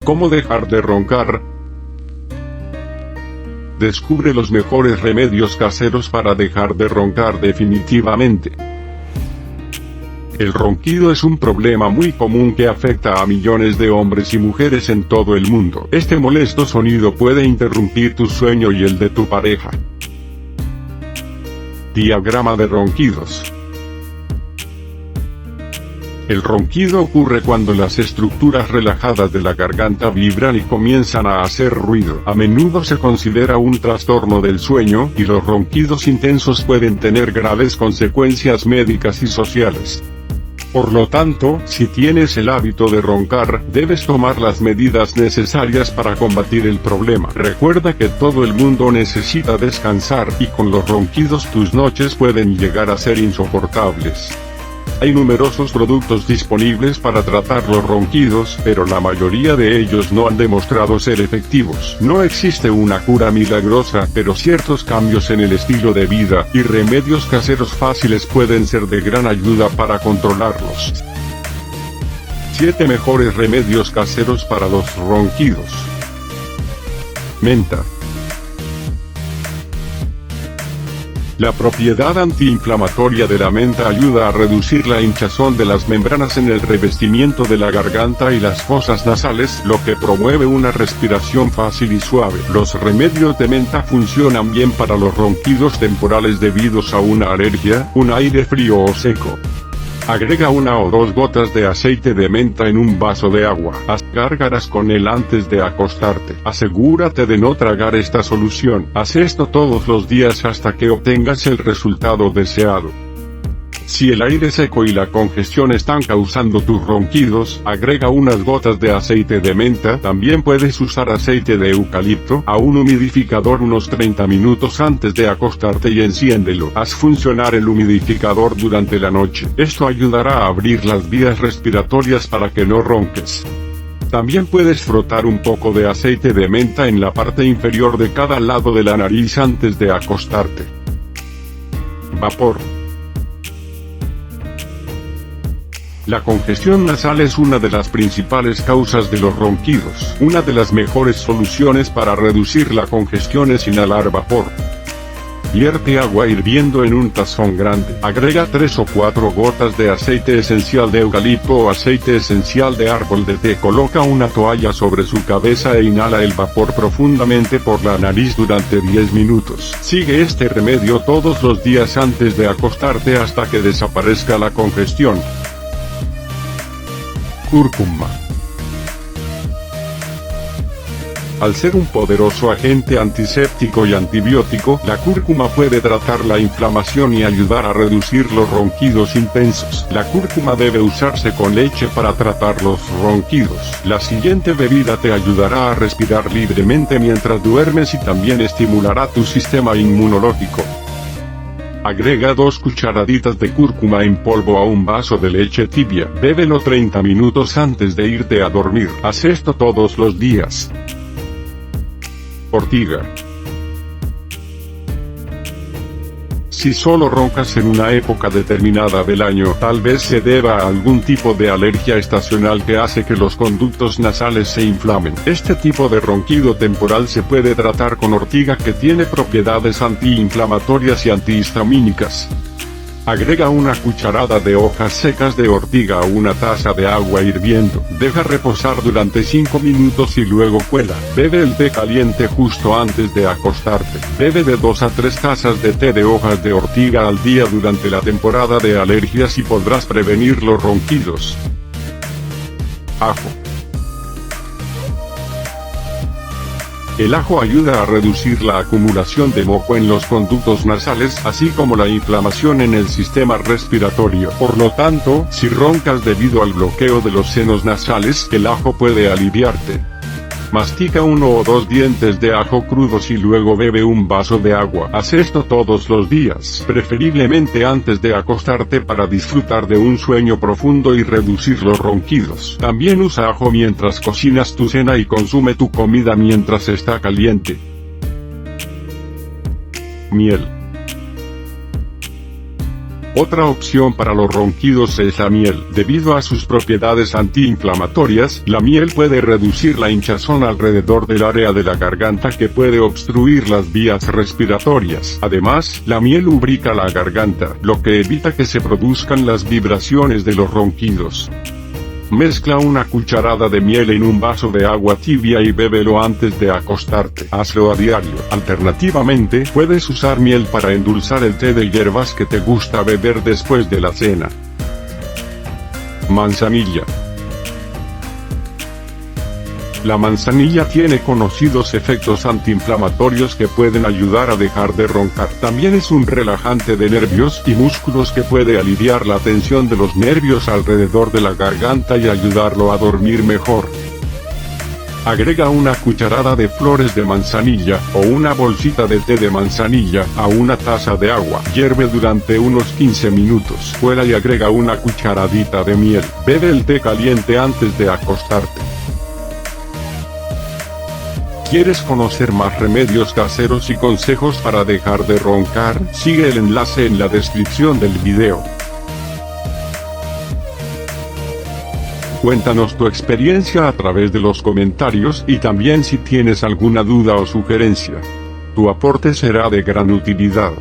¿Cómo dejar de roncar? Descubre los mejores remedios caseros para dejar de roncar definitivamente. El ronquido es un problema muy común que afecta a millones de hombres y mujeres en todo el mundo. Este molesto sonido puede interrumpir tu sueño y el de tu pareja. Diagrama de ronquidos. El ronquido ocurre cuando las estructuras relajadas de la garganta vibran y comienzan a hacer ruido. A menudo se considera un trastorno del sueño, y los ronquidos intensos pueden tener graves consecuencias médicas y sociales. Por lo tanto, si tienes el hábito de roncar, debes tomar las medidas necesarias para combatir el problema. Recuerda que todo el mundo necesita descansar, y con los ronquidos tus noches pueden llegar a ser insoportables. Hay numerosos productos disponibles para tratar los ronquidos, pero la mayoría de ellos no han demostrado ser efectivos. No existe una cura milagrosa, pero ciertos cambios en el estilo de vida y remedios caseros fáciles pueden ser de gran ayuda para controlarlos. 7 mejores remedios caseros para los ronquidos. Menta. La propiedad antiinflamatoria de la menta ayuda a reducir la hinchazón de las membranas en el revestimiento de la garganta y las fosas nasales, lo que promueve una respiración fácil y suave. Los remedios de menta funcionan bien para los ronquidos temporales debidos a una alergia, un aire frío o seco. Agrega 1 o 2 gotas de aceite de menta en un vaso de agua. Haz gárgaras con él antes de acostarte. Asegúrate de no tragar esta solución. Haz esto todos los días hasta que obtengas el resultado deseado. Si el aire seco y la congestión están causando tus ronquidos, agrega unas gotas de aceite de menta. También puedes usar aceite de eucalipto a un humidificador unos 30 minutos antes de acostarte y enciéndelo. Haz funcionar el humidificador durante la noche. Esto ayudará a abrir las vías respiratorias para que no ronques. También puedes frotar un poco de aceite de menta en la parte inferior de cada lado de la nariz antes de acostarte. Vapor. La congestión nasal es una de las principales causas de los ronquidos. Una de las mejores soluciones para reducir la congestión es inhalar vapor. Vierte agua hirviendo en un tazón grande. Agrega 3 o 4 gotas de aceite esencial de eucalipto o aceite esencial de árbol de té. Coloca una toalla sobre su cabeza e inhala el vapor profundamente por la nariz durante 10 minutos. Sigue este remedio todos los días antes de acostarte hasta que desaparezca la congestión. Cúrcuma. Al ser un poderoso agente antiséptico y antibiótico, la cúrcuma puede tratar la inflamación y ayudar a reducir los ronquidos intensos. La cúrcuma debe usarse con leche para tratar los ronquidos. La siguiente bebida te ayudará a respirar libremente mientras duermes y también estimulará tu sistema inmunológico. Agrega 2 cucharaditas de cúrcuma en polvo a un vaso de leche tibia. Bébelo 30 minutos antes de irte a dormir. Haz esto todos los días. Ortiga. Si solo roncas en una época determinada del año, tal vez se deba a algún tipo de alergia estacional que hace que los conductos nasales se inflamen. Este tipo de ronquido temporal se puede tratar con ortiga, que tiene propiedades antiinflamatorias y antihistamínicas. Agrega 1 cucharada de hojas secas de ortiga a una taza de agua hirviendo. Deja reposar durante 5 minutos y luego cuela. Bebe el té caliente justo antes de acostarte. Bebe de 2 a 3 tazas de té de hojas de ortiga al día durante la temporada de alergias y podrás prevenir los ronquidos. Ajo. El ajo ayuda a reducir la acumulación de moco en los conductos nasales, así como la inflamación en el sistema respiratorio. Por lo tanto, si roncas debido al bloqueo de los senos nasales, el ajo puede aliviarte. Mastica 1 o 2 dientes de ajo crudos y luego bebe un vaso de agua. Haz esto todos los días, preferiblemente antes de acostarte, para disfrutar de un sueño profundo y reducir los ronquidos. También usa ajo mientras cocinas tu cena y consume tu comida mientras está caliente. Miel. Otra opción para los ronquidos es la miel. Debido a sus propiedades antiinflamatorias, la miel puede reducir la hinchazón alrededor del área de la garganta que puede obstruir las vías respiratorias. Además, la miel lubrica la garganta, lo que evita que se produzcan las vibraciones de los ronquidos. Mezcla una cucharada de miel en un vaso de agua tibia y bébelo antes de acostarte. Hazlo a diario. Alternativamente, puedes usar miel para endulzar el té de hierbas que te gusta beber después de la cena. Manzanilla. La manzanilla tiene conocidos efectos antiinflamatorios que pueden ayudar a dejar de roncar. También es un relajante de nervios y músculos que puede aliviar la tensión de los nervios alrededor de la garganta y ayudarlo a dormir mejor. Agrega una cucharada de flores de manzanilla, o una bolsita de té de manzanilla, a una taza de agua. Hierve durante unos 15 minutos. Cuela y agrega una cucharadita de miel. Bebe el té caliente antes de acostarte. ¿Quieres conocer más remedios caseros y consejos para dejar de roncar? Sigue el enlace en la descripción del video. Cuéntanos tu experiencia a través de los comentarios y también si tienes alguna duda o sugerencia. Tu aporte será de gran utilidad.